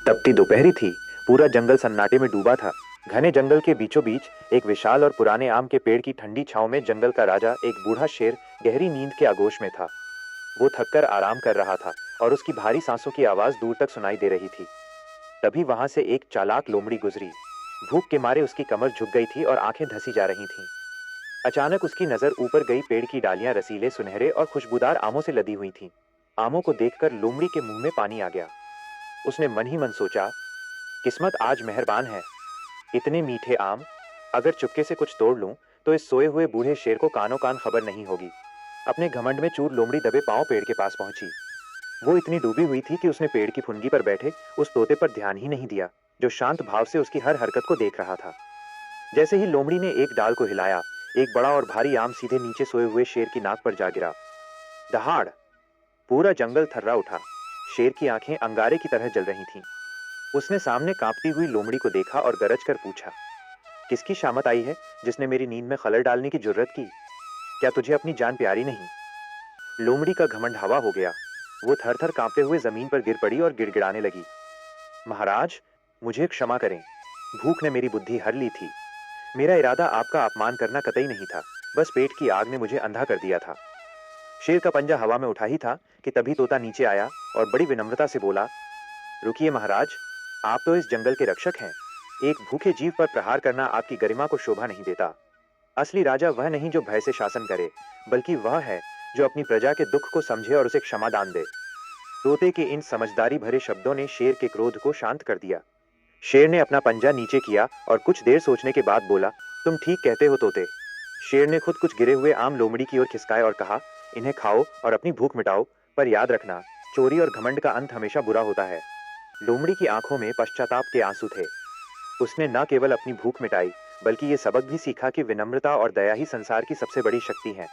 तपती दोपहरी थी। पूरा जंगल सन्नाटे में डूबा था। घने जंगल के बीचों बीच एक विशाल और पुराने आम के पेड़ की ठंडी छांव में जंगल का राजा, एक बूढ़ा शेर, गहरी नींद के आगोश में था। वो थककर आराम कर रहा था और उसकी भारी सांसों की आवाज दूर तक सुनाई दे रही थी। तभी वहां से एक चालाक लोमड़ी गुजरी। भूख के मारे उसकी कमर झुक गई थी और आंखें धसी जा रही थीं। अचानक उसकी नजर ऊपर गई। पेड़ की डालियां रसीले, सुनहरे और खुशबूदार आमों से लदी हुई थीं। आमों को देखकर लोमड़ी के मुंह में पानी आ गया। उसने मन ही मन सोचा, किस्मत आज मेहरबान है। इतने मीठे आम, अगर चुपके से कुछ तोड़ लूं तो इस सोए हुए बूढ़े शेर को कानो कान खबर नहीं होगी। अपने घमंड में चूर लोमड़ी दबे पांव पेड़ के पास पहुंची। वो इतनी डूबी हुई थी कि उसने पेड़ की फुनगी पर बैठे उस तोते पर ध्यान ही नहीं दिया, जो शांत भाव से उसकी हर हरकत को देख रहा था। जैसे ही लोमड़ी ने एक डाल को हिलाया, एक बड़ा और भारी आम सीधे नीचे सोए हुए शेर की नाक पर जा गिरा। दहाड़! पूरा जंगल थर्रा उठा। शेर की आंखें अंगारे की तरह जल रही थीं। उसने सामने कांपती हुई लोमड़ी को देखा और गरज कर पूछा, किसकी शामत आई है जिसने मेरी नींद में खलल डालने की जुर्रत की? क्या तुझे अपनी जान प्यारी नहीं? लोमड़ी का घमंड हवा हो गया। वो थर थर कांपते हुए जमीन पर गिर पड़ी और गिड़गिड़ाने लगी। महाराज, मुझे क्षमा करें। भूख ने मेरी बुद्धि हर ली थी। मेरा इरादा आपका अपमान करना कतई नहीं था। बस पेट की आग ने मुझे अंधा कर दिया था। शेर का पंजा हवा में उठा ही था कि तभी तोता नीचे आया और बड़ी विनम्रता से बोला, रुकिए महाराज, आप तो इस जंगल के रक्षक हैं। एक भूखे जीव पर प्रहार करना आपकी गरिमा को शोभा नहीं देता। असली राजा वह नहीं जो भय से शासन करे, बल्कि वह है जो अपनी प्रजा के दुख को समझे और उसे क्षमा दान दे। तोते के इन समझदारी भरे शब्दों ने शेर के क्रोध को शांत कर दिया। शेर ने अपना पंजा नीचे किया और कुछ देर सोचने के बाद बोला, तुम ठीक कहते हो तोते। शेर ने खुद कुछ गिरे हुए आम लोमड़ी की ओर खिसकाए और कहा, इन्हें खाओ और अपनी भूख मिटाओ, पर याद रखना, चोरी और घमंड का अंत हमेशा बुरा होता है। लोमड़ी की आंखों में पश्चाताप के आंसू थे। उसने न केवल अपनी भूख मिटाई, बल्कि ये सबक भी सीखा कि विनम्रता और दया ही संसार की सबसे बड़ी शक्ति है।